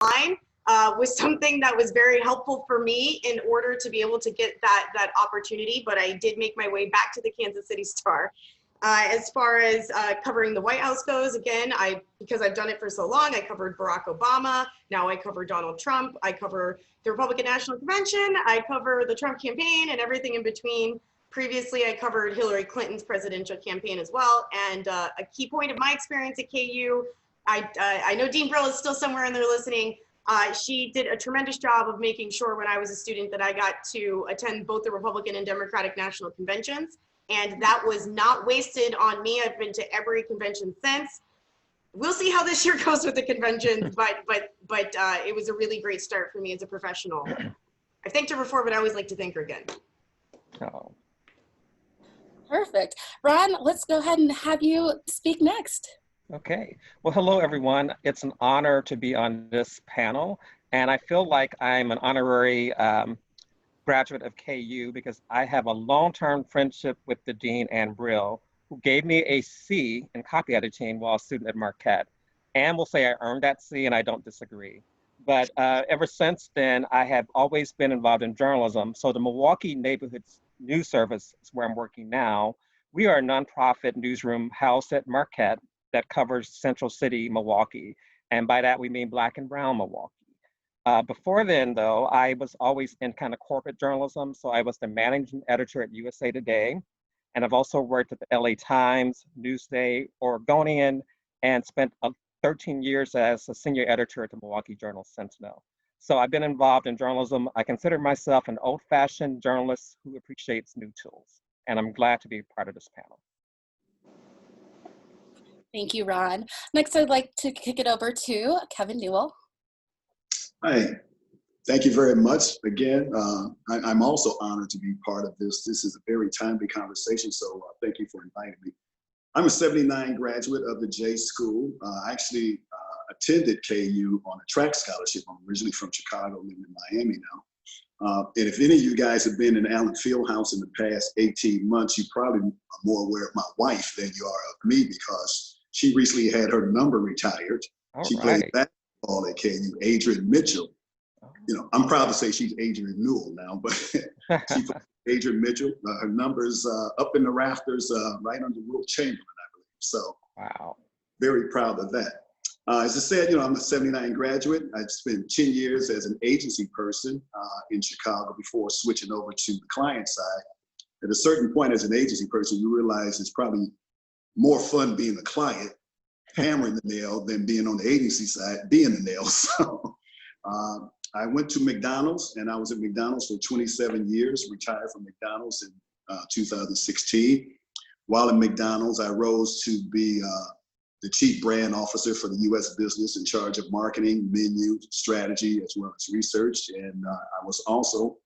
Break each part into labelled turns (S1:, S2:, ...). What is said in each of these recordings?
S1: was something that was very helpful for me in order to be able to get that opportunity. But I did make my way back to the Kansas City Star. As far as covering the White House goes, again, because I've done it for so long, I covered Barack Obama. Now I cover Donald Trump. I cover the Republican National Convention. I cover the Trump campaign and everything in between. Previously, I covered Hillary Clinton's presidential campaign as well. And a key point of my experience at KU, I know Dean Brill is still somewhere in there listening. She did a tremendous job of making sure when I was a student that I got to attend both the Republican and Democratic national conventions. And that was not wasted on me. I've been to every convention since. We'll see how this year goes with the convention, but it was a really great start for me as a professional. I've thanked her before, but I always like to thank her again.
S2: Oh.
S3: Perfect. Ron, let's go ahead and have you speak next.
S2: Okay. Well, hello, everyone. It's an honor to be on this panel. And I feel like I'm an honorary graduate of KU because I have a long-term friendship with the Dean, Ann Brill, who gave me a C in copy editing while a student at Marquette. Ann will say I earned that C, and I don't disagree. But ever since then, I have always been involved in journalism. So the Milwaukee Neighborhood News Service is where I'm working now. We are a nonprofit newsroom housed at Marquette that covers Central City, Milwaukee. And by that, we mean Black and Brown Milwaukee. Before then, though, I was always in kind of corporate journalism. So I was the managing editor at USA Today. And I've also worked at the LA Times, Newsday, Oregonian, and spent 13 years as a senior editor at the Milwaukee Journal Sentinel. So I've been involved in journalism. I consider myself an old-fashioned journalist who appreciates new tools. And I'm glad to be part of this panel.
S3: Thank you, Ron. Next, I'd like to kick it over to Kevin Newell.
S4: Hi, thank you very much. Again, I'm also honored to be part of this. This is a very timely conversation, so thank you for inviting me. I'm a 79 graduate of the J School. I actually attended KU on a track scholarship. I'm originally from Chicago, living in Miami now. And if any of you guys have been in Allen Fieldhouse in the past 18 months, you probably are more aware of my wife than you are of me because she recently had her number retired. She played basketball at KU, Adrian Mitchell. You know, I'm proud to say she's Adrian Newell now, but she played Adrian Mitchell. Her number's up in the rafters, right under Wilt Chamberlain, I believe. So,
S2: wow,
S4: very proud of that. As I said, you know, I'm a 79 graduate. I spent 10 years as an agency person in Chicago before switching over to the client side. At a certain point as an agency person, you realize it's probably more fun being a client, hammering the nail, than being on the agency side, being the nail. So I went to McDonald's, and I was at McDonald's for 27 years, retired from McDonald's in 2016. While at McDonald's, I rose to be the chief brand officer for the U.S. business, in charge of marketing, menu, strategy, as well as research. And I was also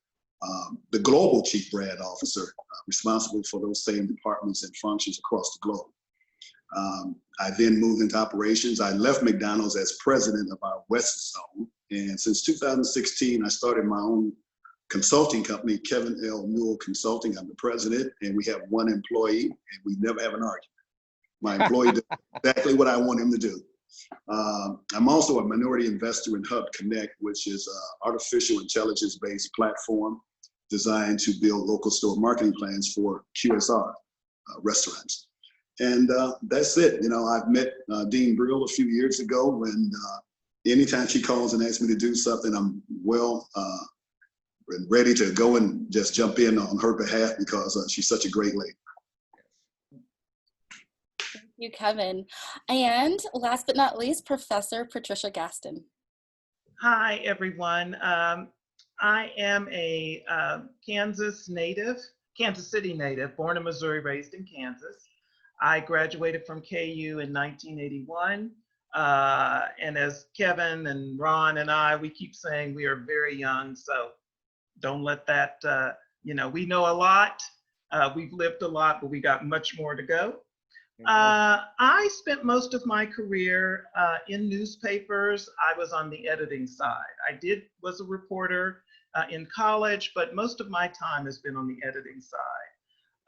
S4: the global chief brand officer, responsible for those same departments and functions across the globe. I then moved into operations. I left McDonald's as president of our West Zone. And since 2016, I started my own consulting company, Kevin L. Newell Consulting. I'm the president, and we have one employee, and we never have an argument. My employee does exactly what I want him to do. I'm also a minority investor in Hub Connect, which is an artificial intelligence-based platform designed to build local store marketing plans for QSR restaurants. And that's it. You know, I've met Dean Brill a few years ago, when anytime she calls and asks me to do something, I'm well and ready to go and just jump in on her behalf because she's such a great lady.
S3: Thank you, Kevin. And last but not least, Professor Patricia Gaston.
S5: Hi, everyone. I am a Kansas City native, born in Missouri, raised in Kansas. I graduated from KU in 1981. And as Kevin and Ron and I, we keep saying we are very young, so don't let that, you know, we know a lot, we've lived a lot, but we got much more to go. I spent most of my career in newspapers. I was on the editing side. I was a reporter in college, but most of my time has been on the editing side.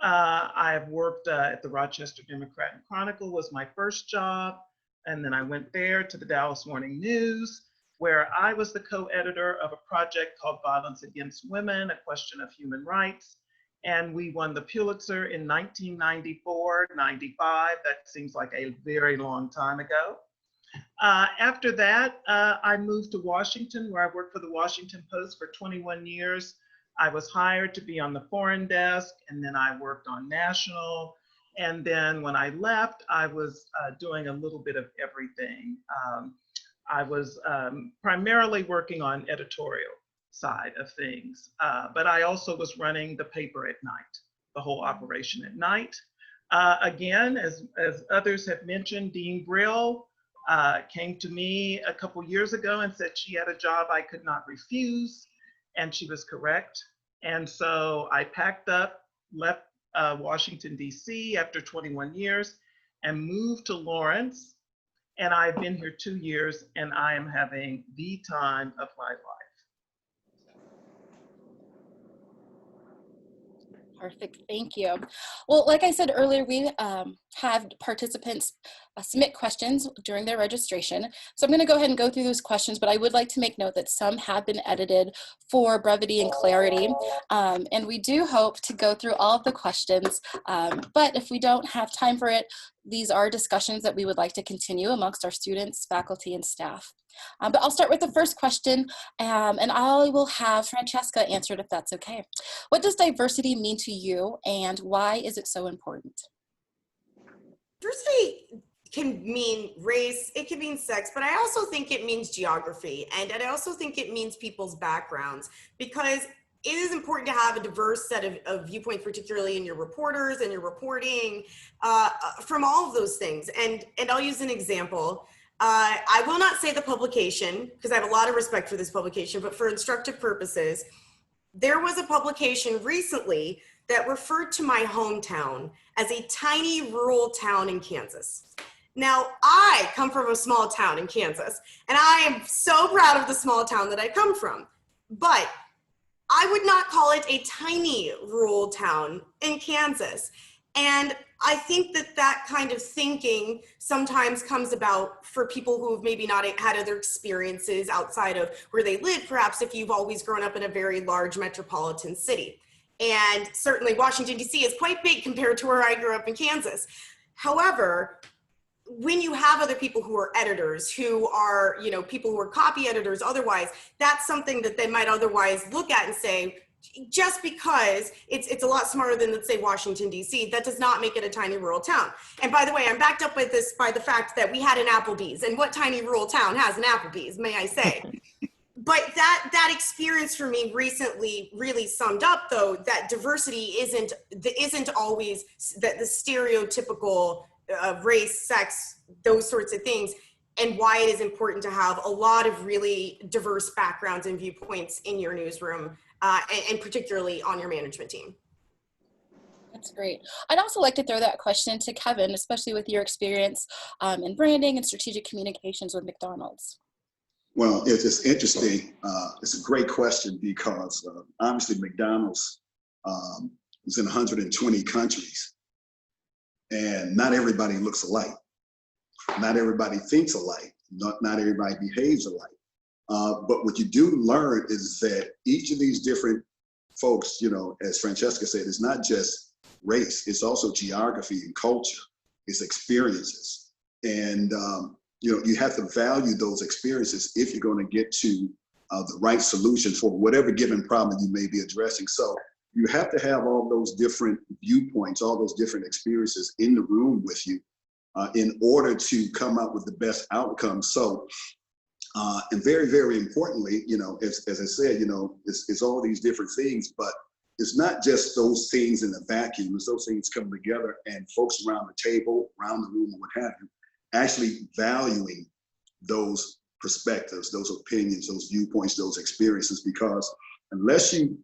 S5: I have worked at the Rochester Democrat and Chronicle was my first job. And then I went there to the Dallas Morning News. where I was the co-editor of a project called Violence Against Women, A Question of Human Rights. And we won the Pulitzer in 1994, 95. That seems like a very long time ago. After that, I moved to Washington, where I worked for the Washington Post for 21 years. I was hired to be on the foreign desk, and then I worked on national. And then when I left, I was doing a little bit of everything. I was primarily working on editorial side of things, but I also was running the paper at night, the whole operation at night. Again, as others have mentioned, Dean Brill came to me a couple years ago and said she had a job I could not refuse, and she was correct. And so I packed up, left Washington, D.C. after 21 years and moved to Lawrence. And I've been here 2 years, and I am having the time of my life.
S3: Perfect, thank you. Well, like I said earlier, we have participants submit questions during their registration. So I'm gonna go ahead and go through those questions, but I would like to make note that some have been edited for brevity and clarity. And we do hope to go through all of the questions, but if we don't have time for it, these are discussions that we would like to continue amongst our students, faculty, and staff. But I'll start with the first question, and I will have Francesca answer it if that's okay. What does diversity mean to you, and why is it so important?
S1: Diversity can mean race, it can mean sex, but I also think it means geography, and I also think it means people's backgrounds, because it is important to have a diverse set of viewpoints, particularly in your reporters and your reporting, from all of those things. And I'll use an example. I will not say the publication, because I have a lot of respect for this publication, but for instructive purposes, there was a publication recently that referred to my hometown as a tiny rural town in Kansas. Now, I come from a small town in Kansas, and I am so proud of the small town that I come from, but I would not call it a tiny rural town in Kansas. And I think that that kind of thinking sometimes comes about for people who have maybe not had other experiences outside of where they live, perhaps if you've always grown up in a very large metropolitan city. And certainly Washington, D.C. is quite big compared to where I grew up in Kansas. However, when you have other people who are editors, who are, you know, people who are copy editors otherwise, that's something that they might otherwise look at and say, just because it's a lot smarter than, let's say, Washington, D.C., that does not make it a tiny rural town. And by the way, I'm backed up with this by the fact that we had an Applebee's, and what tiny rural town has an Applebee's, may I say? But that experience for me recently really summed up, though, that diversity isn't always the stereotypical race, sex, those sorts of things, and why it is important to have a lot of really diverse backgrounds and viewpoints in your newsroom, and particularly on your management team.
S3: That's great. I'd also like to throw that question to Kevin, especially with your experience in branding and strategic communications with McDonald's.
S4: Well, it's interesting. It's a great question because obviously McDonald's is in 120 countries, and not everybody looks alike. Not everybody thinks alike. Not everybody behaves alike. But what you do learn is that each of these different folks, you know, as Francesca said, it's not just race, it's also geography and culture, it's experiences. And, you know, you have to value those experiences if you're going to get to the right solution for whatever given problem you may be addressing. So you have to have all those different viewpoints, all those different experiences in the room with you in order to come up with the best outcome. So, and very, very importantly, you know, as I said, you know, it's all these different things, but it's not just those things in a vacuum. It's those things come together and folks around the table, around the room, or what have you, actually valuing those perspectives, those opinions, those viewpoints, those experiences, because unless you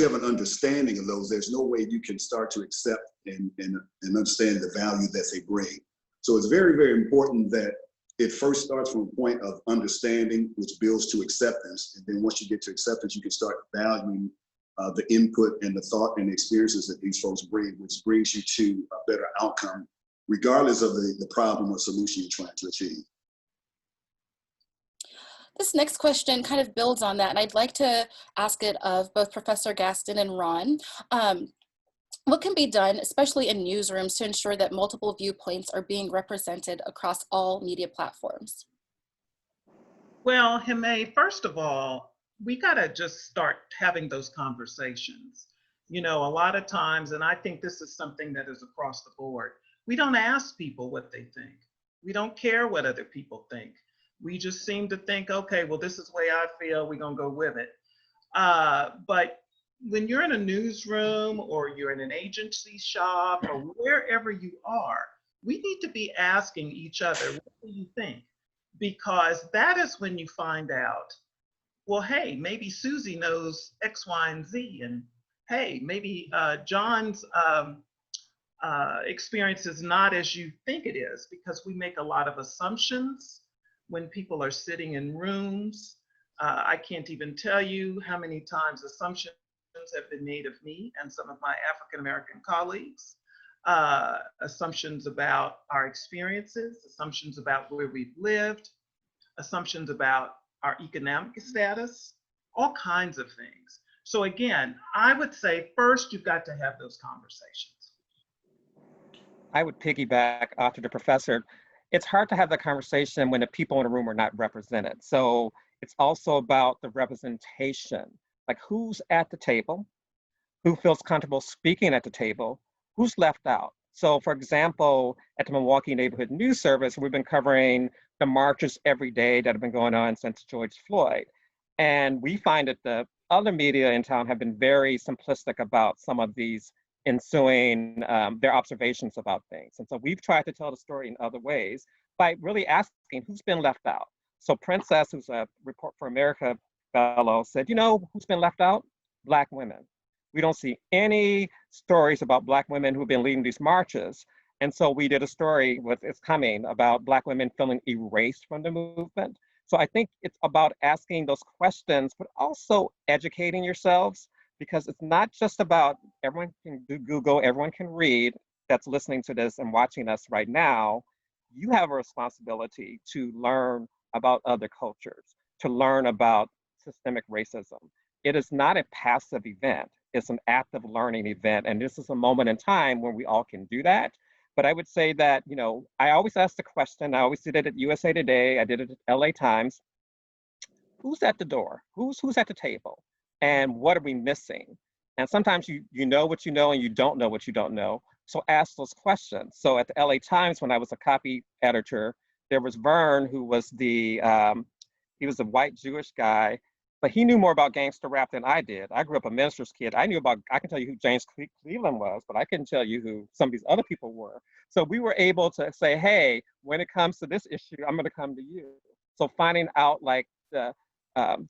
S4: have an understanding of those, there's no way you can start to accept and understand the value that they bring. So it's very, very important that it first starts from a point of understanding, which builds to acceptance. And then once you get to acceptance, you can start valuing the input and the thought and the experiences that these folks bring, which brings you to a better outcome, regardless of the problem or solution you're trying to achieve.
S3: This next question kind of builds on that, and I'd like to ask it of both Professor Gaston and Ron. What can be done, especially in newsrooms, to ensure that multiple viewpoints are being represented across all media platforms?
S5: Well, Hime, first of all, we got to just start having those conversations. You know, a lot of times, and I think this is something that is across the board, we don't ask people what they think. We don't care what other people think. We just seem to think, okay, well, this is the way I feel, we're going to go with it. But when you're in a newsroom or you're in an agency shop or wherever you are, we need to be asking each other, what do you think? Because that is when you find out, well, hey, maybe Susie knows X, Y, and Z. And hey, maybe John's experience is not as you think it is, because we make a lot of assumptions when people are sitting in rooms. I can't even tell you how many times assumptions have been made of me and some of my African American colleagues. Assumptions about our experiences, assumptions about where we've lived, assumptions about our economic status, all kinds of things. So again, I would say first you've got to have those conversations.
S2: I would piggyback after the professor. It's hard to have the conversation when the people in the room are not represented. So it's also about the representation, like who's at the table, who feels comfortable speaking at the table, who's left out. So for example, at the Milwaukee Neighborhood News Service, we've been covering the marches every day that have been going on since George Floyd. And we find that the other media in town have been very simplistic about some of these ensuing, their observations about things. And so we've tried to tell the story in other ways by really asking who's been left out. So Princess, who's a Report for America fellow, said, you know, who's been left out? Black women. We don't see any stories about Black women who've been leading these marches. And so we did a story with It's Coming about Black women feeling erased from the movement. So I think it's about asking those questions, but also educating yourselves, because it's not just about everyone can do Google, everyone can read that's listening to this and watching us right now. You have a responsibility to learn about other cultures, to learn about systemic racism. It is not a passive event, it's an active learning event. And this is a moment in time when we all can do that. But I would say that, you know, I always ask the question, I always did it at USA Today, I did it at LA Times, who's at the door? Who's at the table? And what are we missing? And sometimes you know what you know and you don't know what you don't know. So ask those questions. So at the LA Times, when I was a copy editor, there was Vern, who was he was a white Jewish guy, but he knew more about gangster rap than I did. I grew up a minister's kid. I can tell you who James Cleveland was, but I couldn't tell you who some of these other people were. So we were able to say, hey, when it comes to this issue, I'm gonna come to you. So finding out like the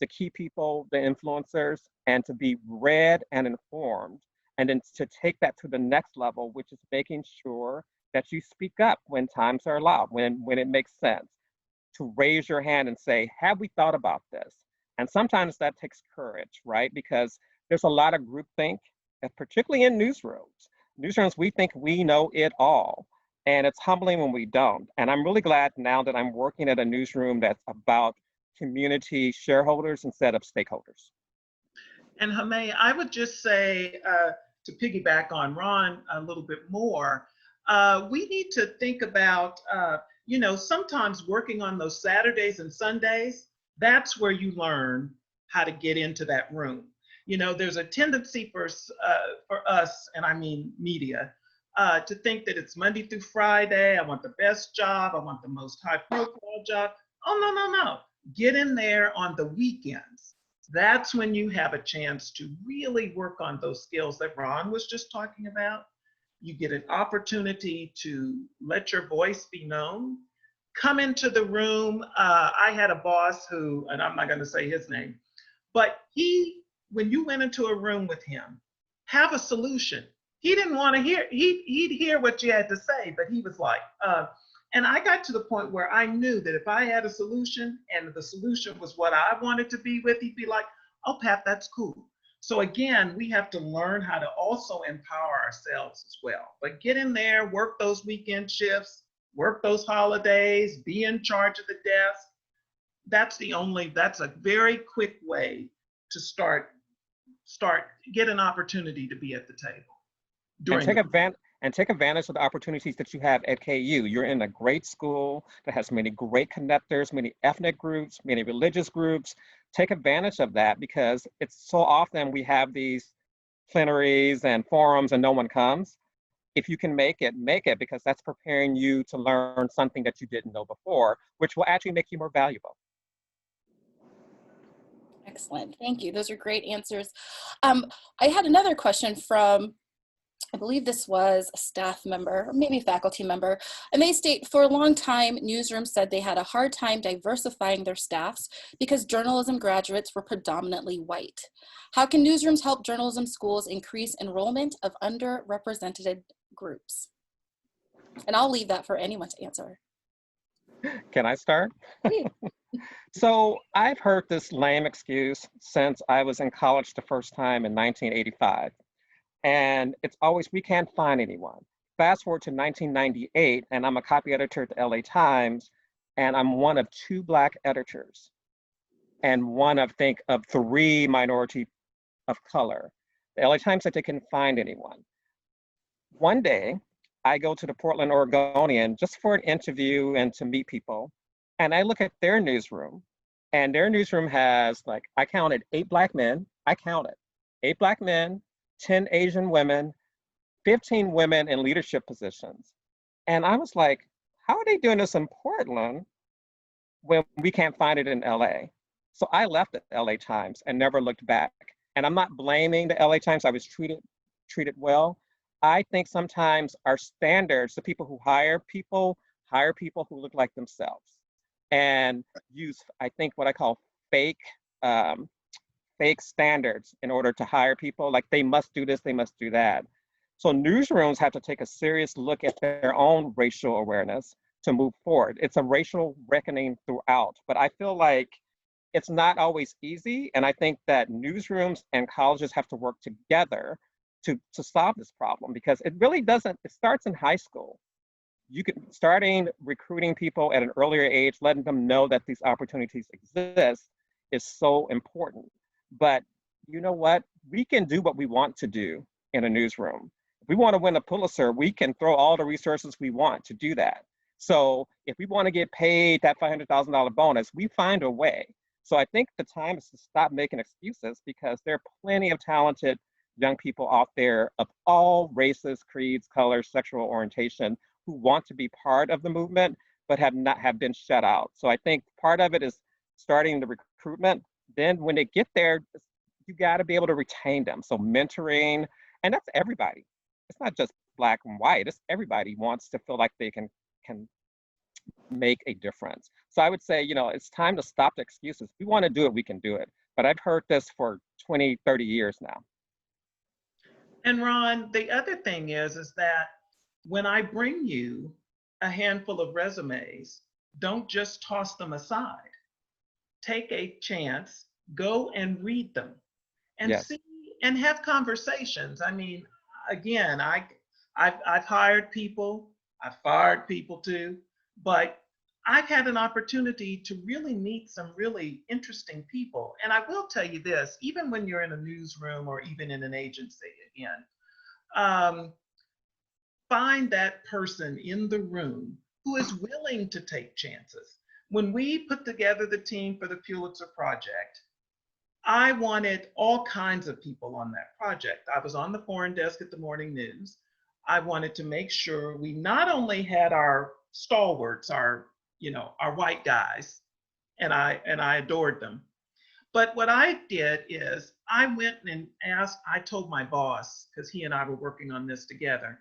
S2: key people, the influencers, and to be read and informed, and then to take that to the next level, which is making sure that you speak up when times are allowed, when it makes sense, to raise your hand and say, have we thought about this? And sometimes that takes courage, right? Because there's a lot of groupthink, particularly in newsrooms. Newsrooms, we think we know it all. And it's humbling when we don't. And I'm really glad now that I'm working at a newsroom that's about community shareholders instead of stakeholders.
S5: And Hame, I would just say, to piggyback on Ron a little bit more, we need to think about, you know, sometimes working on those Saturdays and Sundays, that's where you learn how to get into that room. You know, there's a tendency for us, and I mean media, to think that it's Monday through Friday. I want the best job. I want the most high profile job. Oh, no. Get in there on the weekends. That's when you have a chance to really work on those skills that Ron was just talking about. You get an opportunity to let your voice be known. Come into the room. I had a boss who, and I'm not going to say his name, but when you went into a room with him, have a solution. He didn't want to hear, he'd hear what you had to say, but he was like, and I got to the point where I knew that if I had a solution and the solution was what I wanted to be with, he'd be like, oh, Pat, that's cool. So again, we have to learn how to also empower ourselves as well. But get in there, work those weekend shifts, work those holidays, be in charge of the desk. that's a very quick way to start get an opportunity to be at the table
S2: And
S5: during
S2: take advantage of the opportunities that you have at KU. You're in a great school that has many great connectors, many ethnic groups, many religious groups. Take advantage of that, because it's so often we have these plenaries and forums and no one comes. If you can make it, because that's preparing you to learn something that you didn't know before, which will actually make you more valuable.
S3: Excellent. Thank you. Those are great answers. I had another question from, I believe this was a staff member or maybe faculty member, and they state, for a long time, newsrooms said they had a hard time diversifying their staffs because journalism graduates were predominantly white. How can newsrooms help journalism schools increase enrollment of underrepresented groups? And I'll leave that for anyone to answer.
S2: Can I start?
S3: Please.
S2: So I've heard this lame excuse since I was in college the first time in 1985. And it's always, we can't find anyone. Fast forward to 1998, and I'm a copy editor at the LA Times, and I'm one of 2 Black editors, and one of, think, of 3 minority of color. The LA Times said they couldn't find anyone. One day, I go to the Portland Oregonian just for an interview and to meet people, and I look at their newsroom, and their newsroom has, like, I counted 8 Black men, 8 Black men, 10 Asian women, 15 women in leadership positions. And I was like, how are they doing this in Portland when we can't find it in LA? So I left the LA Times and never looked back. And I'm not blaming the LA Times. I was treated well. I think sometimes our standards, the people who hire people who look like themselves and use, I think, what I call fake standards in order to hire people. Like, they must do this, they must do that. So newsrooms have to take a serious look at their own racial awareness to move forward. It's a racial reckoning throughout, but I feel like it's not always easy. And I think that newsrooms and colleges have to work together to solve this problem, because it really doesn't, it starts in high school. You can starting recruiting people at an earlier age, letting them know that these opportunities exist is so important. But you know what? We can do what we want to do in a newsroom. If we want to win a Pulitzer, we can throw all the resources we want to do that. So if we want to get paid that $500,000 bonus, we find a way. So I think the time is to stop making excuses, because there are plenty of talented young people out there of all races, creeds, colors, sexual orientation who want to be part of the movement, but have been shut out. So I think part of it is starting the recruitment. Then when they get there, you got to be able to retain them. So mentoring, and that's everybody. It's not just Black and white. It's everybody wants to feel like they can make a difference. So I would say, it's time to stop the excuses. We want to do it, we can do it. But I've heard this for 20, 30 years now.
S5: And Ron, the other thing is that when I bring you a handful of resumes, don't just toss them aside. Take a chance, go and read them and
S2: Yes.
S5: see and have conversations. I mean, again, I've hired people, I've fired people too, but I've had an opportunity to really meet some really interesting people. And I will tell you this, even when you're in a newsroom or even in an agency, again, find that person in the room who is willing to take chances. When we put together the team for the Pulitzer Project, I wanted all kinds of people on that project. I was on the foreign desk at the Morning News. I wanted to make sure we not only had our stalwarts, our white guys, and I adored them. But what I did is I went and I told my boss, because he and I were working on this together,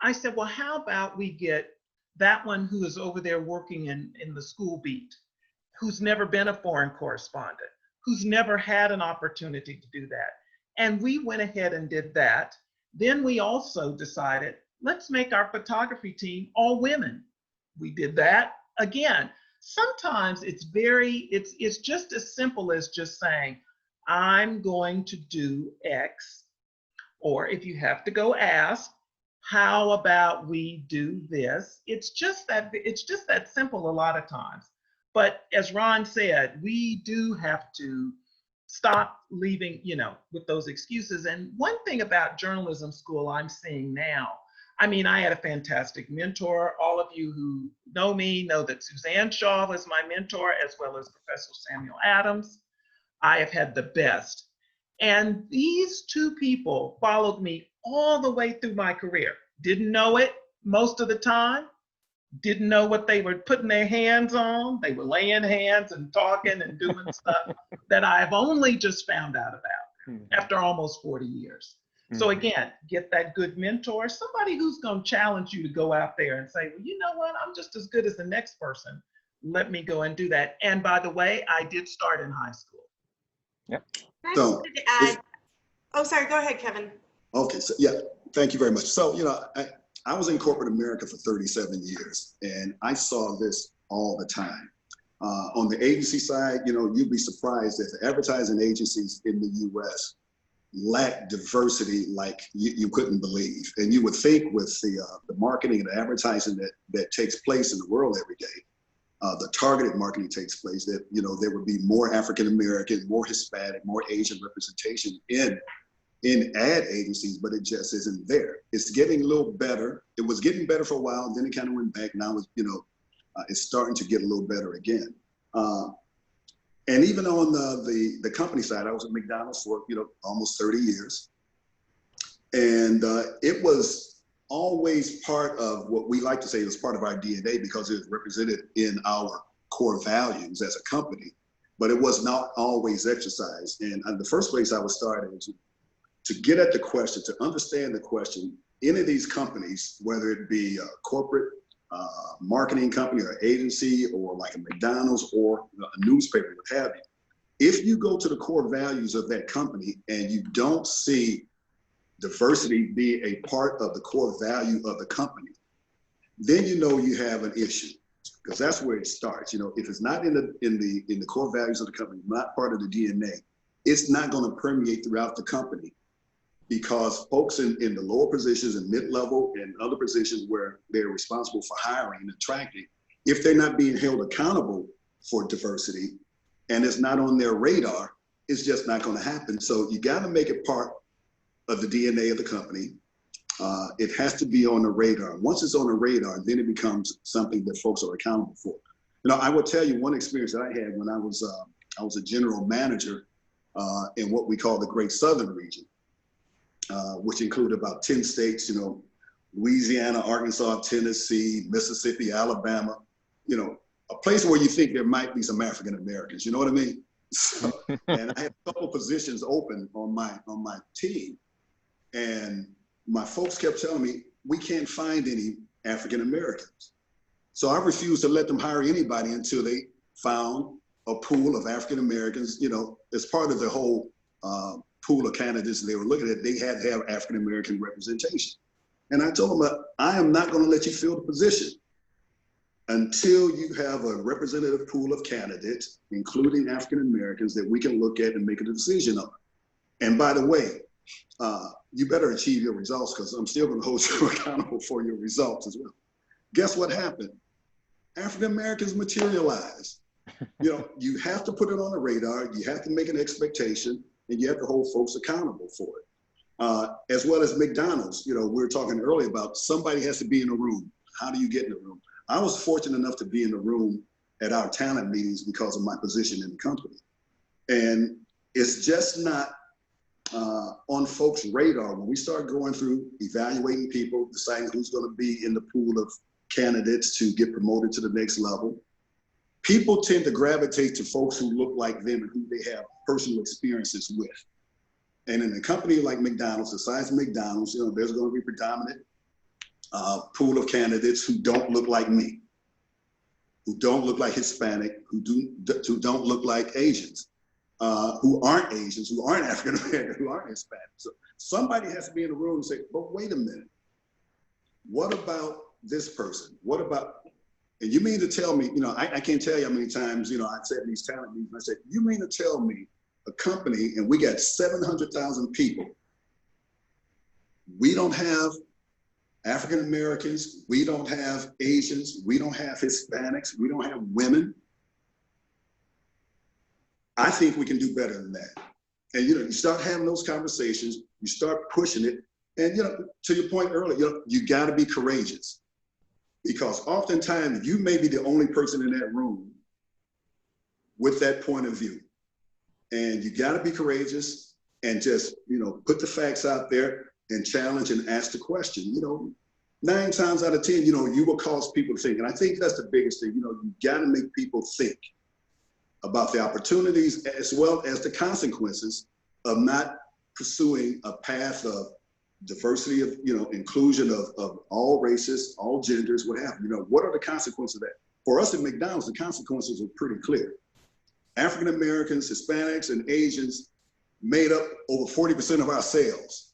S5: I said, well, how about we get that one who is over there working in the school beat, who's never been a foreign correspondent, who's never had an opportunity to do that. And we went ahead and did that. Then we also decided, let's make our photography team all women. We did that again. Sometimes it's just as simple as just saying, I'm going to do X, or if you have to go ask, how about we do this? It's just that simple a lot of times. But as Ron said, we do have to stop leaving, with those excuses. And one thing about journalism school I'm seeing now, I mean, I had a fantastic mentor. All of you who know me know that Suzanne Shaw was my mentor, as well as Professor Samuel Adams. I have had the best. And these two people followed me all the way through my career. Didn't know it most of the time. Didn't know what they were putting their hands on. They were laying hands and talking and doing stuff that I've only just found out about after almost 40 years. So again, get that good mentor, somebody who's going to challenge you to go out there and say, well, you know what? I'm just as good as the next person. Let me go and do that. And by the way, I did start in high school.
S2: Yep.
S1: I
S4: So,
S1: wanted to add, oh, sorry, go ahead, Kevin.
S4: Okay, so yeah, thank you very much. So, I was in corporate America for 37 years, and I saw this all the time. On the agency side, you'd be surprised that the advertising agencies in the US lack diversity like you couldn't believe. And you would think with the marketing and the advertising that takes place in the world every day, the targeted marketing takes place, that there would be more African American, more Hispanic, more Asian representation in ad agencies, but it just isn't there. It's getting a little better. It was getting better for a while, then it kind of went back. Now it's starting to get a little better again. And even on the company side, I was at McDonald's for almost 30 years, and it was always part of what we like to say was part of our DNA, because it was represented in our core values as a company, but it was not always exercised. And the first place I was starting was to get at the question, to understand the question. Any of these companies, whether it be a corporate marketing company or agency, or like a McDonald's or a newspaper, what have you, if you go to the core values of that company and you don't see diversity be a part of the core value of the company, then you have an issue, because that's where it starts. If it's not in the core values of the company, not part of the DNA, it's not going to permeate throughout the company, because folks in the lower positions and mid-level and other positions where they're responsible for hiring and attracting, if they're not being held accountable for diversity and it's not on their radar, it's just not going to happen. So you got to make it part of the DNA of the company. It has to be on the radar. Once it's on the radar, then it becomes something that folks are accountable for. I will tell you one experience that I had when I was a general manager in what we call the Great Southern region, which included about 10 states, Louisiana, Arkansas, Tennessee, Mississippi, Alabama, a place where you think there might be some African Americans, you know what I mean? So, and I had a couple positions open on my team, and my folks kept telling me, we can't find any African Americans. So I refused to let them hire anybody until they found a pool of African Americans, as part of the whole pool of candidates they were looking at. They had to have African American representation. And I told them, I am not going to let you fill the position until you have a representative pool of candidates, including African Americans, that we can look at and make a decision on. And by the way, you better achieve your results, because I'm still going to hold you accountable for your results as well. Guess what happened? African Americans materialized. You have to put it on the radar. You have to make an expectation, and you have to hold folks accountable for it. As well as McDonald's, we were talking earlier about somebody has to be in the room. How do you get in the room? I was fortunate enough to be in the room at our talent meetings because of my position in the company. And it's just not on folks' radar. When we start going through evaluating people, deciding who's going to be in the pool of candidates to get promoted to the next level, people tend to gravitate to folks who look like them and who they have personal experiences with. And in a company like McDonald's, the size of McDonald's, there's going to be predominant pool of candidates who don't look like me, who don't look like Hispanic, who don't look like Asians, who aren't Asians, who aren't African American, who aren't Hispanic. So somebody has to be in the room and say, but wait a minute, what about this person? What about, and you mean to tell me, I can't tell you how many times, I said in these talent meetings, I said, you mean to tell me a company, and we got 700,000 people, we don't have African Americans, we don't have Asians, we don't have Hispanics, we don't have women, I think we can do better than that. And, you start having those conversations, you start pushing it. And, to your point earlier, you got to be courageous, because oftentimes you may be the only person in that room with that point of view. And you got to be courageous and just, put the facts out there and challenge and ask the question. 9 times out of 10, you will cause people to think. And I think that's the biggest thing. You got to make people think about the opportunities as well as the consequences of not pursuing a path of diversity, of inclusion of all races, all genders, what have you. What are the consequences of that? For us at McDonald's, the consequences are pretty clear. African Americans, Hispanics, and Asians made up over 40% of our sales.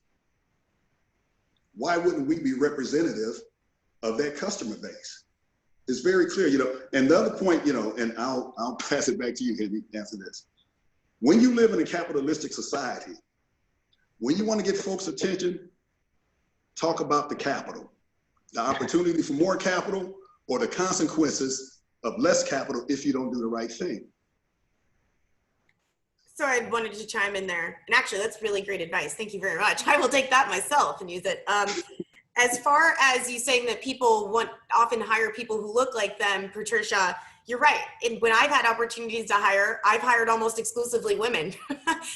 S4: Why wouldn't we be representative of that customer base? It's very clear, And the other point, and I'll pass it back to you, Henry, after this. When you live in a capitalistic society, when you want to get folks' attention, talk about the capital, the opportunity for more capital, or the consequences of less capital if you don't do the right thing.
S1: So I wanted to chime in there. And actually, that's really great advice. Thank you very much. I will take that myself and use it. As far as you saying that people often hire people who look like them, Patricia, you're right. And when I've had opportunities to hire, I've hired almost exclusively women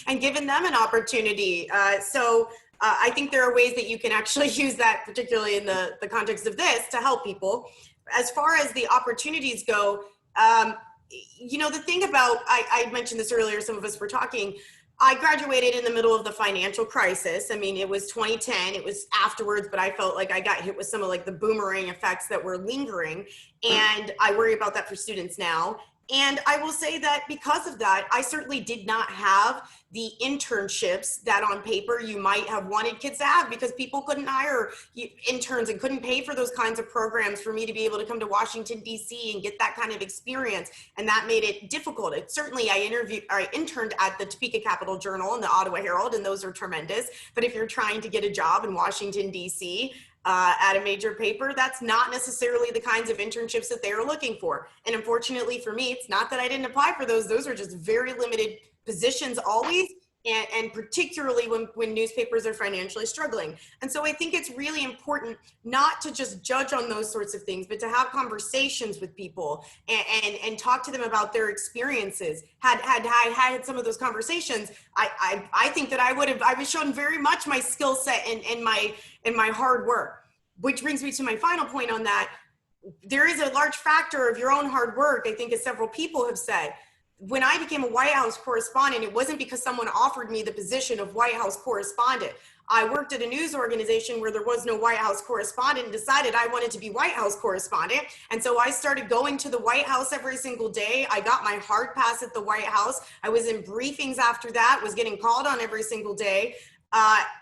S1: and given them an opportunity. I think there are ways that you can actually use that, particularly in the context of this, to help people. As far as the opportunities go, the thing about, I mentioned this earlier, some of us were talking, I graduated in the middle of the financial crisis. I mean, it was 2010, it was afterwards, but I felt like I got hit with some of the boomerang effects that were lingering. And I worry about that for students now. And I will say that because of that, I certainly did not have the internships that on paper you might have wanted kids to have, because people couldn't hire interns and couldn't pay for those kinds of programs for me to be able to come to Washington, D.C. and get that kind of experience. And that made it difficult. Certainly I interned at the Topeka Capital Journal and the Ottawa Herald, and those are tremendous. But if you're trying to get a job in Washington, D.C., at a major paper, that's not necessarily the kinds of internships that they are looking for. And unfortunately for me, it's not that I didn't apply for those. Those are just very limited positions always, and particularly when newspapers are financially struggling. And so I think it's really important not to just judge on those sorts of things, but to have conversations with people and talk to them about their experiences. Had I had some of those conversations, I think that I was shown very much my skill set and my hard work. Which brings me to my final point on that. There is a large factor of your own hard work, I think, as several people have said. When I became a White House correspondent, it wasn't because someone offered me the position of White House correspondent. I worked at a news organization where there was no White House correspondent and decided I wanted to be White House correspondent. And so I started going to the White House every single day. I got my hard pass at the White House. I was in briefings after that, was getting called on every single day.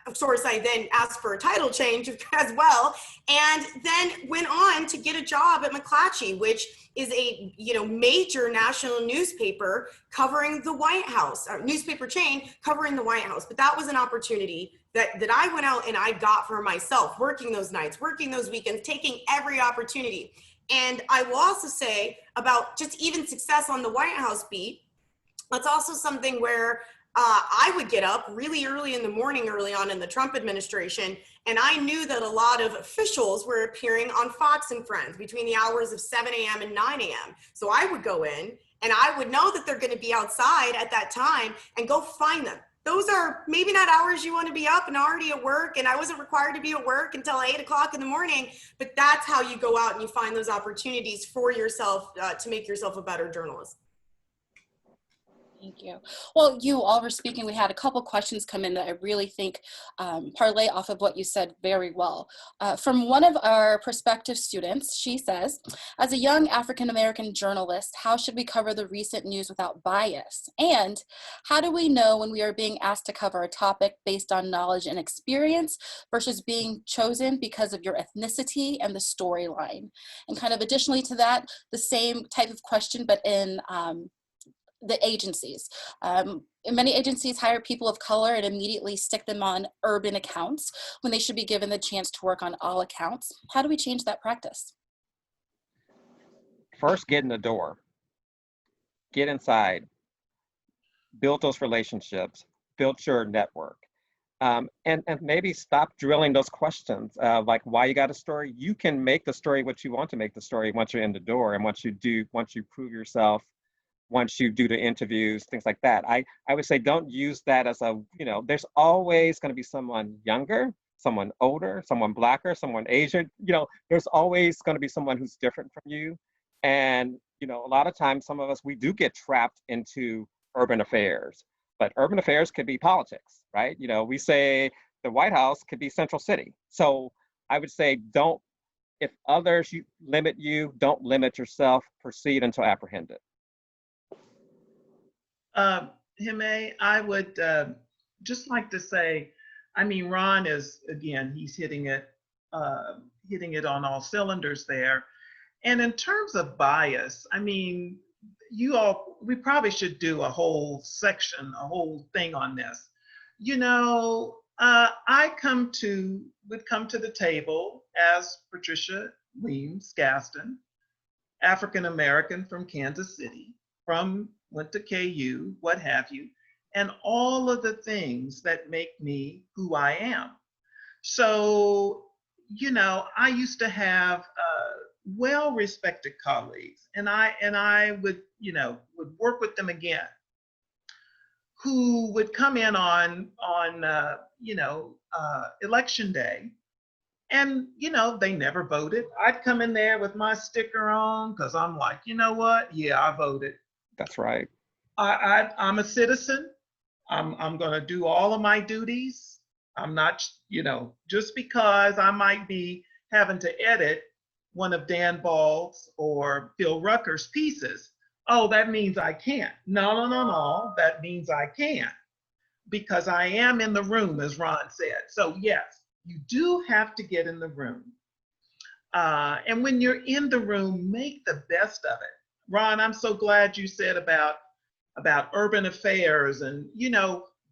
S1: Of course, I then asked for a title change as well, and then went on to get a job at McClatchy, which is a major national newspaper covering the White House, newspaper chain covering the White House. But that was an opportunity that I went out and I got for myself, working those nights, working those weekends, taking every opportunity. And I will also say about just even success on the White House beat, that's also something where I would get up really early in the morning, early on in the Trump administration, and I knew that a lot of officials were appearing on Fox and Friends between the hours of 7 a.m. and 9 a.m. So I would go in, and I would know that they're going to be outside at that time and go find them. Those are maybe not hours you want to be up and already at work, and I wasn't required to be at work until 8 o'clock in the morning, but that's how you go out and you find those opportunities for yourself to make yourself a better journalist.
S3: Thank you. Well, you all were speaking. We had a couple questions come in that I really think parlay off of what you said very well. From one of our prospective students, she says, as a young African-American journalist, how should we cover the recent news without bias? And how do we know when we are being asked to cover a topic based on knowledge and experience versus being chosen because of your ethnicity and the storyline? And kind of additionally to that, the same type of question, but in the agencies. Many agencies hire people of color and immediately stick them on urban accounts when they should be given the chance to work on all accounts. How do we change that practice?
S2: First, get in the door. Get inside. build those relationships, build your network. And maybe stop drilling those questions like why you got a story. You can make the story what you want to make the story once you're in the door, and once you prove yourself, once you do the interviews, things like that. I would say don't use that as a, there's always going to be someone younger, someone older, someone Blacker, someone Asian. There's always going to be someone who's different from you. And, a lot of times, some of us, we do get trapped into urban affairs. But urban affairs could be politics, right? We say the White House could be Central City. So I would say if others limit you, don't limit yourself, proceed until apprehended.
S5: Hime, I would just like to say, Ron is, again, he's hitting it on all cylinders there. And in terms of bias, we probably should do a whole section, a whole thing on this. I would come to the table as Patricia Weems Gaston, African American from Kansas City, went to KU, what have you, and all of the things that make me who I am. So, I used to have well-respected colleagues, and I would work with them again, who would come in on election day, and they never voted. I'd come in there with my sticker on because I'm like, you know what? Yeah, I voted.
S2: That's right.
S5: I'm a citizen. I'm going to do all of my duties. I'm not, just because I might be having to edit one of Dan Ball's or Phil Rucker's pieces. Oh, that means I can't. No. That means I can, because I am in the room, as Ron said. So yes, you do have to get in the room. And when you're in the room, make the best of it. Ron, I'm so glad you said about urban affairs. And,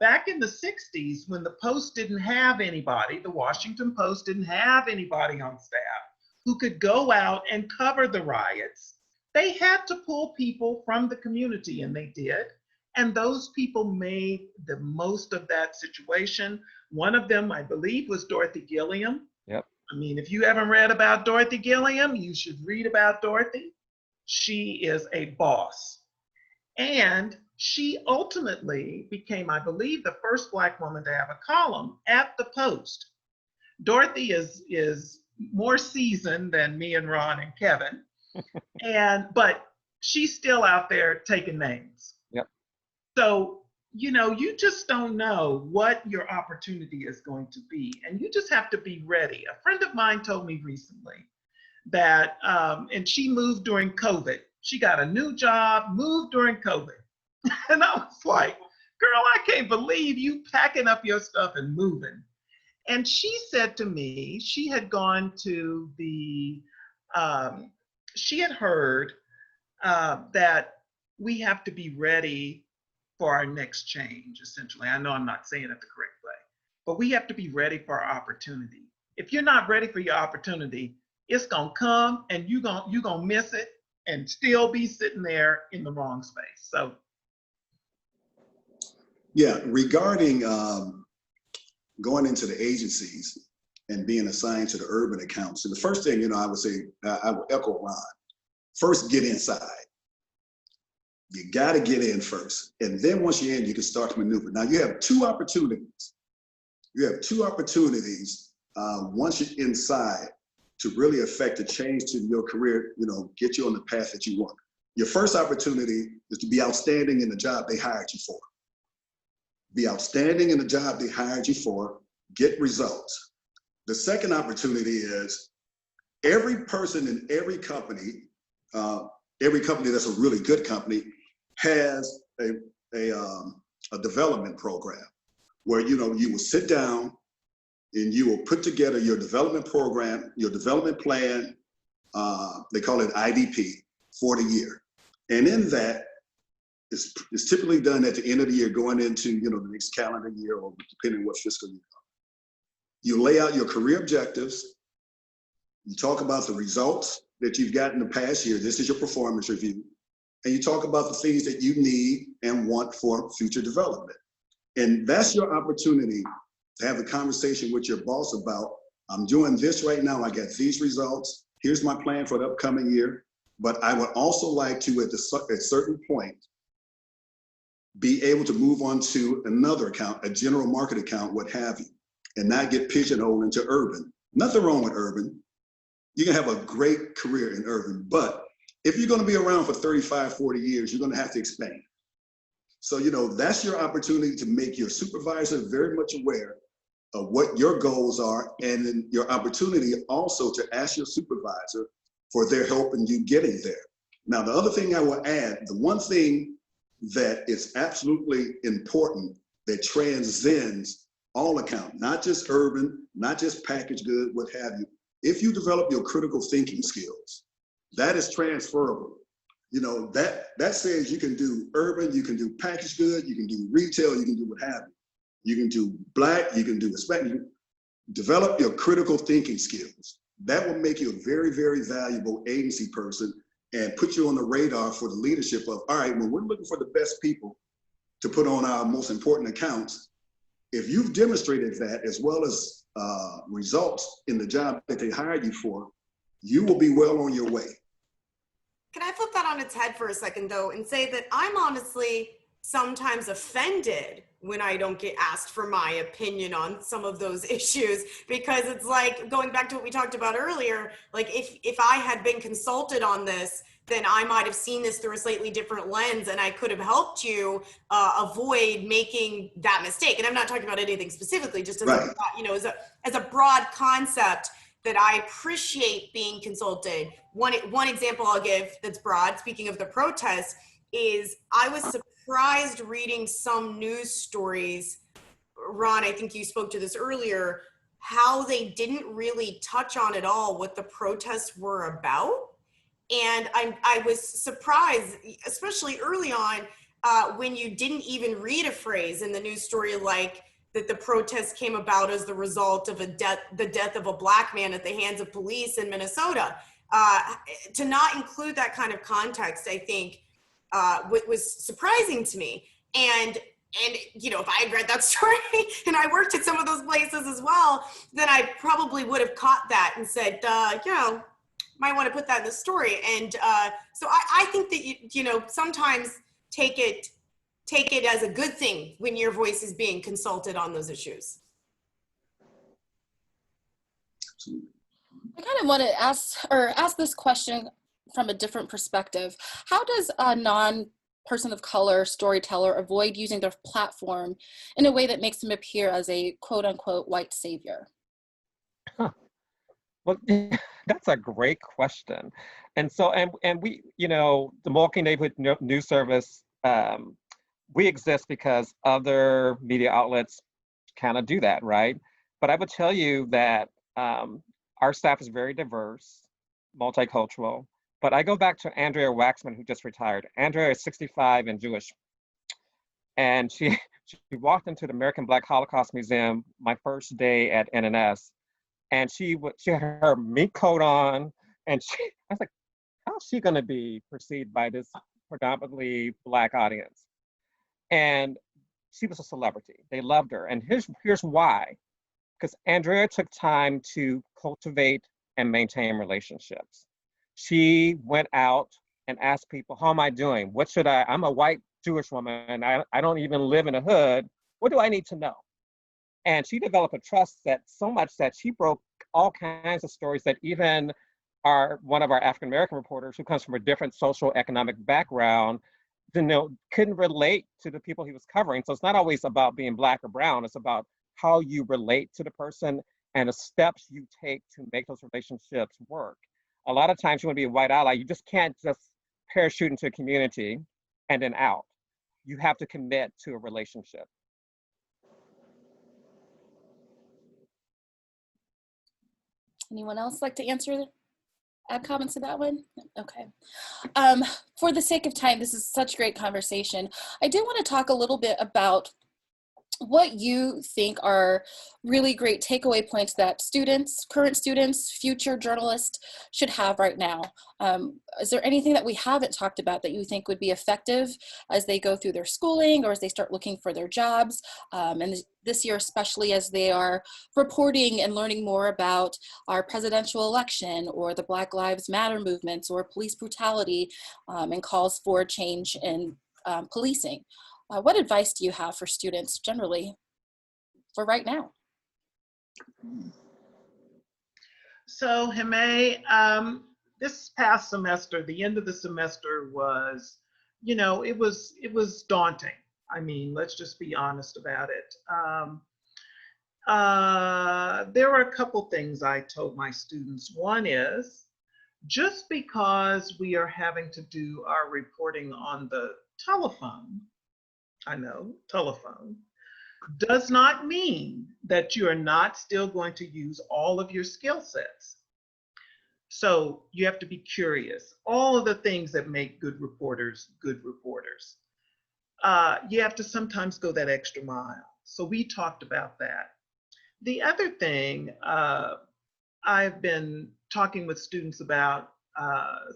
S5: back in the 60s, when the Post didn't have anybody, the Washington Post didn't have anybody on staff who could go out and cover the riots, they had to pull people from the community, and they did. And those people made the most of that situation. One of them, I believe, was Dorothy Gilliam.
S2: Yep.
S5: If you haven't read about Dorothy Gilliam, you should read about Dorothy. She is a boss. And she ultimately became, I believe, the first Black woman to have a column at the Post. Dorothy is more seasoned than me and Ron and Kevin, but she's still out there taking names.
S2: Yep.
S5: So, you just don't know what your opportunity is going to be, and you just have to be ready. A friend of mine told me recently that, and she moved during COVID. She got a new job, moved during COVID. And I was like, girl, I can't believe you packing up your stuff and moving. And she said to me, she had gone to she had heard that we have to be ready for our next change, essentially. I know I'm not saying it the correct way, but we have to be ready for our opportunity. If you're not ready for your opportunity, it's gonna come and you're gonna miss it and still be sitting there in the wrong space. So.
S4: Yeah, regarding going into the agencies and being assigned to the urban accounts. So the first thing, I would say, I would echo Ron. First, get inside. You got to get in first. And then once you're in, you can start to maneuver. Now, you have two opportunities. Once you're inside to really affect the change to your career, get you on the path that you want. Your first opportunity is to be outstanding in the job they hired you for. Be outstanding in the job they hired you for, get results. The second opportunity is every person in every company that's a really good company has a development program where, you will sit down and you will put together your development program, your development plan, they call it IDP, for the year. And in that, it's typically done at the end of the year, going into the next calendar year, or depending on what fiscal year. You lay out your career objectives. You talk about the results that you've got in the past year. This is your performance review. and you talk about the things that you need and want for future development. And that's your opportunity to have a conversation with your boss about, I'm doing this right now, I got these results, here's my plan for the upcoming year, but I would also like to, at a certain point, be able to move on to another account, a general market account, what have you, and not get pigeonholed into urban. Nothing wrong with urban. You can have a great career in urban, but if you're going to be around for 35, 40 years, you're going to have to expand. So, you know, that's your opportunity to make your supervisor very much aware of what your goals are, and then your opportunity also to ask your supervisor for their help in you getting there. Now, the other thing I will add, the one thing that is absolutely important that transcends all accounts, not just urban, not just packaged good, what have you. If you develop your critical thinking skills, that is transferable. You know, that says you can do urban, you can do packaged good, you can do retail, you can do what have you. You can do Black, you can do Hispanic. Develop your critical thinking skills. That will make you a very, very valuable agency person and put you on the radar for the leadership of, all right, when we're looking for the best people to put on our most important accounts, if you've demonstrated that as well as results in the job that they hired you for, you will be well on your way.
S1: Can I flip that on its head for a second though and say that I'm honestly sometimes offended when I don't get asked for my opinion on some of those issues, because it's like going back to what we talked about earlier, like if I had been consulted on this, then I might have seen this through a slightly different lens and I could have helped you avoid making that mistake. And I'm not talking about anything specifically, just as
S4: Right.
S1: you know, as a broad concept that I appreciate being consulted. One example I'll give that's broad, speaking of the protests, is I was surprised reading some news stories, Ron, I think you spoke to this earlier, how they didn't really touch on at all what the protests were about. And I was surprised, especially early on, when you didn't even read a phrase in the news story like that the protests came about as the result of the death of a Black man at the hands of police in Minnesota. To not include that kind of context, I think, was surprising to me. And you know, if I had read that story and I worked at some of those places as well, then I probably would have caught that and said, you know, might want to put that in the story. And so I think that you know, sometimes take it as a good thing when your voice is being consulted on those issues.
S3: I kind of want to ask this question from a different perspective. How does a non-person of color storyteller avoid using their platform in a way that makes them appear as a quote unquote white savior?
S2: Well, that's a great question. And so, and we, you know, the Milwaukee Neighborhood News Service, we exist because other media outlets kind of do that, right? But I would tell you that our staff is very diverse, multicultural. But I go back to Andrea Waxman, who just retired. Andrea is 65 and Jewish. And she walked into the American Black Holocaust Museum my first day at NNS. And she had her mink coat on. And I was like, how's she going to be perceived by this predominantly Black audience? And she was a celebrity. They loved her. And here's why. Because Andrea took time to cultivate and maintain relationships. She went out and asked people, how am I doing? What should I'm a white Jewish woman. I don't even live in a hood. What do I need to know? And she developed a trust that so much that she broke all kinds of stories that even one of our African-American reporters, who comes from a different social economic background, couldn't relate to the people he was covering. So it's not always about being Black or brown. It's about how you relate to the person and the steps you take to make those relationships work. A lot of times you want to be a white ally, you just can't just parachute into a community and then out. You have to commit to a relationship.
S3: Anyone else like to add comments to that one? Okay. For the sake of time, this is such great conversation. I do want to talk a little bit about what you think are really great takeaway points that students, current students, future journalists should have right now. Is there anything that we haven't talked about that you think would be effective as they go through their schooling or as they start looking for their jobs? And this year, especially as they are reporting and learning more about our presidential election or the Black Lives Matter movements or police brutality and calls for change in policing. What advice do you have for students generally for right now?
S5: So, Hime, this past semester, the end of the semester was, it was daunting. I mean, let's just be honest about it. There were a couple things I told my students. One is, just because we are having to do our reporting on the telephone, telephone, does not mean that you are not still going to use all of your skill sets. So you have to be curious. All of the things that make good reporters, good reporters. You have to sometimes go that extra mile. So we talked about that. The other thing I've been talking with students about,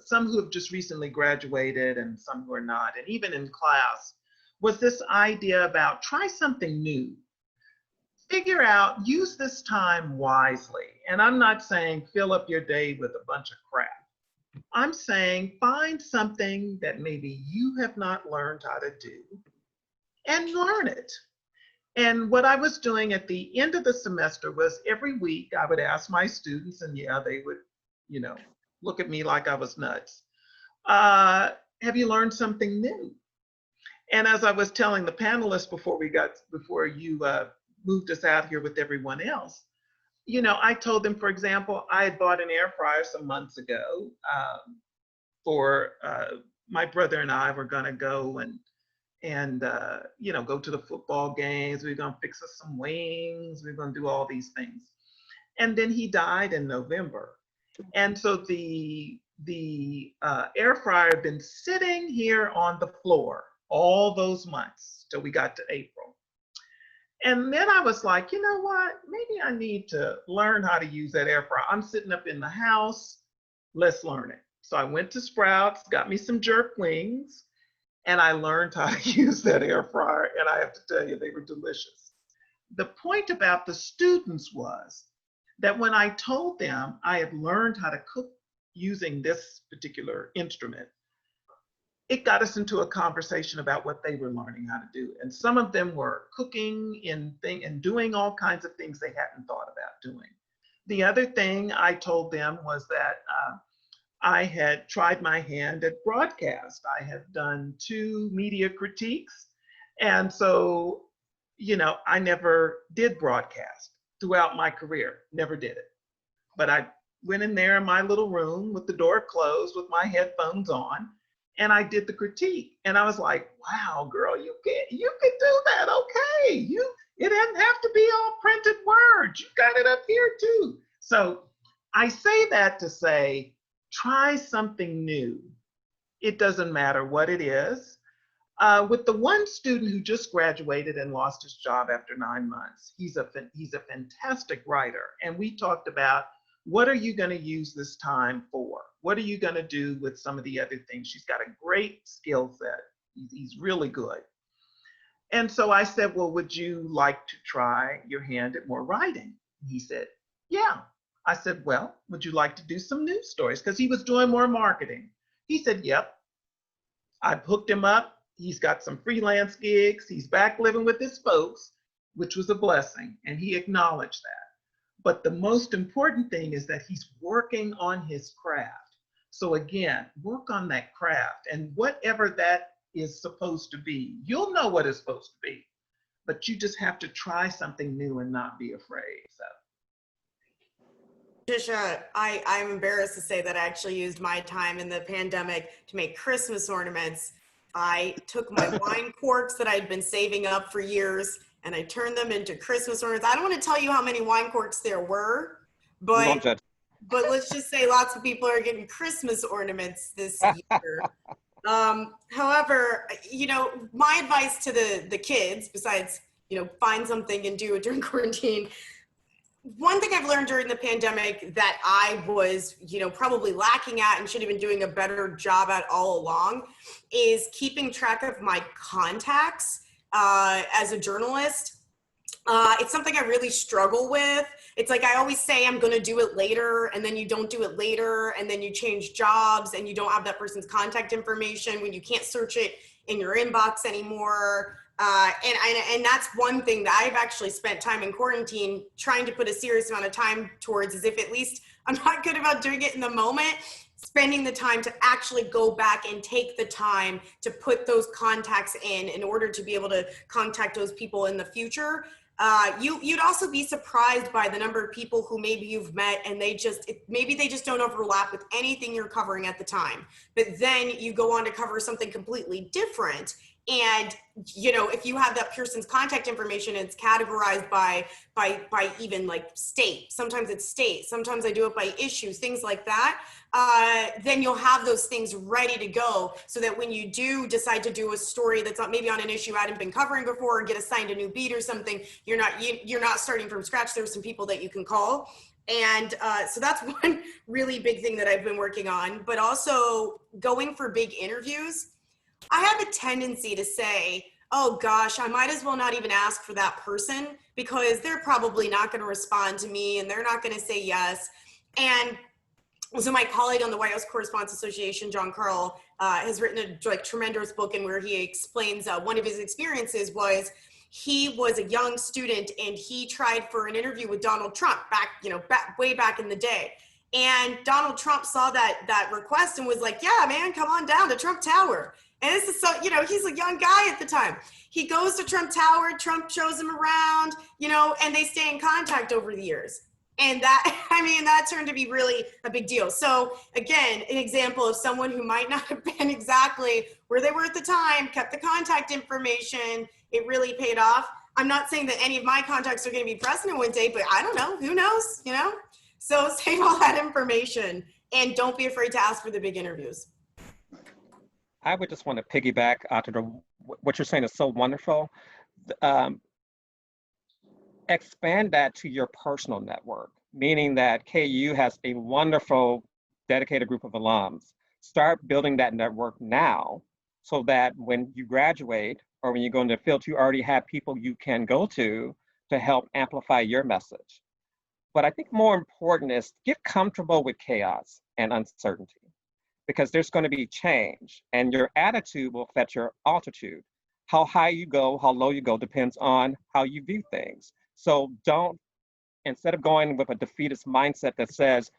S5: some who have just recently graduated and some who are not, and even in class, was this idea about try something new. Figure out, use this time wisely. And I'm not saying fill up your day with a bunch of crap. I'm saying find something that maybe you have not learned how to do and learn it. And what I was doing at the end of the semester was every week I would ask my students, and yeah, they would, look at me like I was nuts. Have you learned something new? And as I was telling the panelists before you moved us out here with everyone else, I told them, for example, I had bought an air fryer some months ago for my brother and I were going to go and go to the football games. We're going to fix us some wings. We're going to do all these things. And then he died in November. And so the air fryer had been sitting here on the floor all those months till we got to April. And then I was like, you know what? Maybe I need to learn how to use that air fryer. I'm sitting up in the house. Let's learn it. So I went to Sprouts, got me some jerk wings, and I learned how to use that air fryer. And I have to tell you, they were delicious. The point about the students was that when I told them I had learned how to cook using this particular instrument, it got us into a conversation about what they were learning how to do. And some of them were cooking and doing all kinds of things they hadn't thought about doing. The other thing I told them was that I had tried my hand at broadcast. I have done 2 media critiques. And so, I never did broadcast throughout my career, never did it. But I went in there in my little room with the door closed with my headphones on, and I did the critique. And I was like, wow, girl, you can do that, okay. It doesn't have to be all printed words. You got it up here too. So I say that to say, try something new. It doesn't matter what it is. With the one student who just graduated and lost his job after 9 months, he's a fantastic writer. And we talked about, what are you going to use this time for? What are you going to do with some of the other things? She's got a great skill set. He's really good. And so I said, well, would you like to try your hand at more writing? He said, yeah. I said, well, would you like to do some news stories? Because he was doing more marketing. He said, yep. I hooked him up. He's got some freelance gigs. He's back living with his folks, which was a blessing. And he acknowledged that. But the most important thing is that he's working on his craft. So again, work on that craft, and whatever that is supposed to be, you'll know what it's supposed to be, but you just have to try something new and not be afraid. So.
S1: Patricia, I'm embarrassed to say that I actually used my time in the pandemic to make Christmas ornaments. I took my wine corks that I'd been saving up for years and I turned them into Christmas ornaments. I don't want to tell you how many wine corks there were, but let's just say lots of people are getting Christmas ornaments this year. However, my advice to the kids, besides, find something and do it during quarantine. One thing I've learned during the pandemic that I was, probably lacking at and should have been doing a better job at all along is keeping track of my contacts as a journalist. It's something I really struggle with. It's like I always say I'm going to do it later, and then you don't do it later, and then you change jobs and you don't have that person's contact information when you can't search it in your inbox anymore. And that's one thing that I've actually spent time in quarantine trying to put a serious amount of time towards, is if at least I'm not good about doing it in the moment, spending the time to actually go back and take the time to put those contacts in order to be able to contact those people in the future. You'd also be surprised by the number of people who maybe you've met and maybe they just don't overlap with anything you're covering at the time. But then you go on to cover something completely different. And, if you have that person's contact information, it's categorized by even like state. Sometimes it's state. Sometimes I do it by issues, things like that. Then you'll have those things ready to go so that when you do decide to do a story that's not maybe on an issue I hadn't been covering before, or get assigned a new beat or something, you're not starting from scratch. There's some people that you can call. And so that's one really big thing that I've been working on, but also going for big interviews. I have a tendency to say, oh gosh, I might as well not even ask for that person because they're probably not going to respond to me and they're not going to say yes. And so my colleague on the White House Correspondents Association, John Carl, has written a tremendous book in where he explains one of his experiences was he was a young student and he tried for an interview with Donald Trump way back in the day. And Donald Trump saw that request and was like, yeah, man, come on down to Trump Tower. And this is so, he's a young guy at the time. He goes to Trump Tower, Trump shows him around, and they stay in contact over the years. And that turned to be really a big deal. So again, an example of someone who might not have been exactly where they were at the time, kept the contact information, it really paid off. I'm not saying that any of my contacts are going to be president one day, but I don't know, who knows, So save all that information and don't be afraid to ask for the big interviews.
S2: I would just want to piggyback onto what you're saying is so wonderful. Expand that to your personal network, meaning that KU has a wonderful dedicated group of alums. Start building that network now so that when you graduate or when you go into the field, you already have people you can go to help amplify your message. But I think more important is get comfortable with chaos and uncertainty, because there's going to be change and your attitude will affect your altitude. How high you go, how low you go depends on how you view things. So instead of going with a defeatist mindset that says,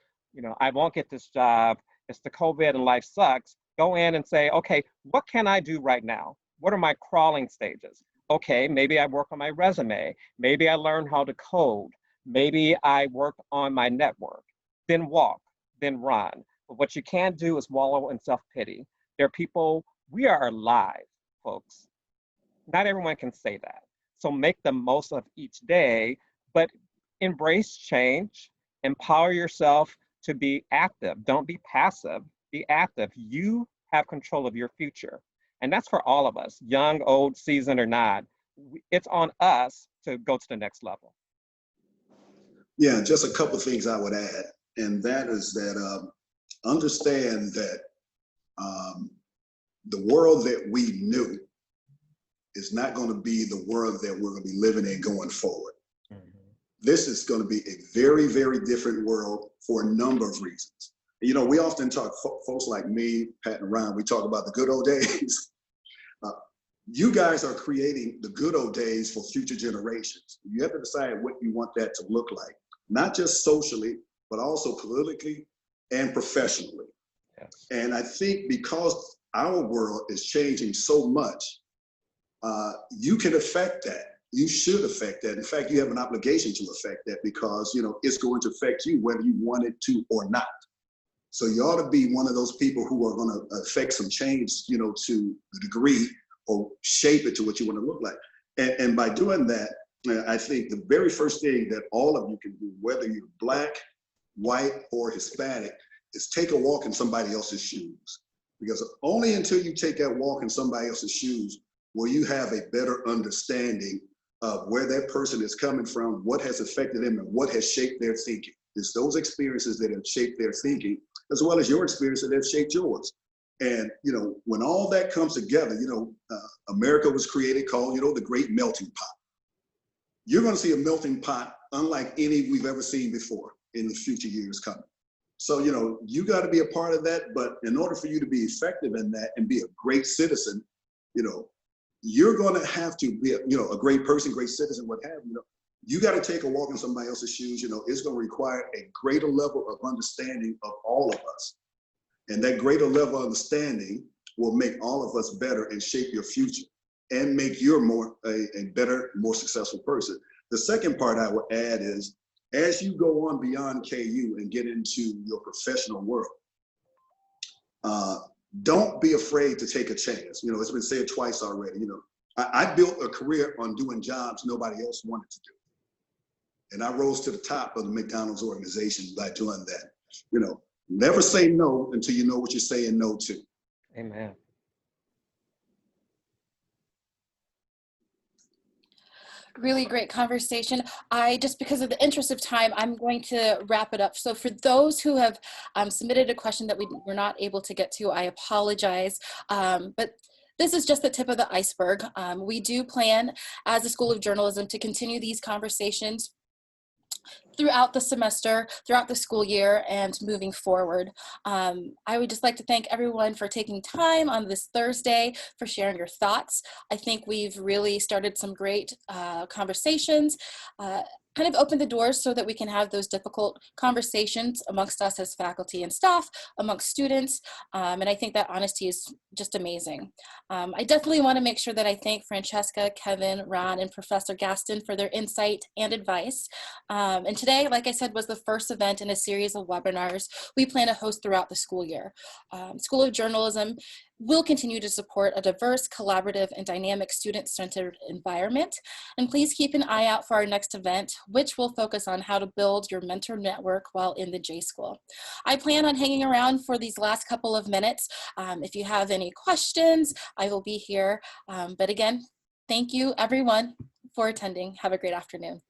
S2: I won't get this job, it's the COVID and life sucks, go in and say, okay, what can I do right now? What are my crawling stages? Okay, maybe I work on my resume. Maybe I learn how to code. Maybe I work on my network. Then walk, then run. But what you can't do is wallow in self-pity. There are people, we are alive, folks. Not everyone can say that. So make the most of each day, but embrace change, empower yourself to be active. Don't be passive, be active. You have control of your future. And that's for all of us, young, old, seasoned or not. It's on us to go to the next level.
S4: Yeah, just a couple of things I would add, and that is that understand that the world that we knew is not going to be the world that we're going to be living in going forward. Mm-hmm. This is going to be a very, very different world for a number of reasons. We often talk, folks like me, Pat and Ryan, we talk about the good old days. You guys are creating the good old days for future generations. You have to decide what you want that to look like, not just socially, but also politically and professionally. Yes. And I think because our world is changing so much, you can affect that. You should affect that. In fact, you have an obligation to affect that because, it's going to affect you whether you want it to or not. So you ought to be one of those people who are going to affect some change, to the degree or shape it to what you want to look like. And by doing that, I think the very first thing that all of you can do, whether you're Black, white, or Hispanic, is take a walk in somebody else's shoes. Because only until you take that walk in somebody else's shoes will you have a better understanding of where that person is coming from, what has affected them, and what has shaped their thinking. It's those experiences that have shaped their thinking, as well as your experiences that have shaped yours. And, you know, when all that comes together, you know, America was created called, you know, the Great Melting Pot. You're going to see a melting pot unlike any we've ever seen before in the future years coming. So, you know, you got to be a part of that. But in order for you to be effective in that and be a great citizen, you know, you're going to have to be, a great person, great citizen, what have you. You know, you got to take a walk in somebody else's shoes. You know, it's going to require a greater level of understanding of all of us. And that greater level of understanding will make all of us better and shape your future and make you a better, more successful person. The second part I would add is, as you go on beyond KU and get into your professional world, don't be afraid to take a chance. You know, it's been said twice already. You know, I built a career on doing jobs nobody else wanted to do. And I rose to the top of the McDonald's organization by doing that. You know, never say no until you know what you're saying no to.
S2: Amen.
S3: Really great conversation. Just because of the interest of time, I'm going to wrap it up. So for those who have submitted a question that we were not able to get to, I apologize. But this is just the tip of the iceberg. We do plan as a School of Journalism to continue these conversations throughout the semester, throughout the school year, and moving forward. I would just like to thank everyone for taking time on this Thursday, for sharing your thoughts. I think we've really started some great conversations, kind of opened the doors so that we can have those difficult conversations amongst us as faculty and staff, amongst students, and I think that honesty is just amazing. I definitely want to make sure that I thank Francesca, Kevin, Ron, and Professor Gaston for their insight and advice. And today, like I said, was the first event in a series of webinars we plan to host throughout the school year. School of Journalism will continue to support a diverse, collaborative, and dynamic student-centered environment. And please keep an eye out for our next event, which will focus on how to build your mentor network while in the J-School. I plan on hanging around for these last couple of minutes. If you have any questions, I will be here. But again, thank you everyone for attending. Have a great afternoon.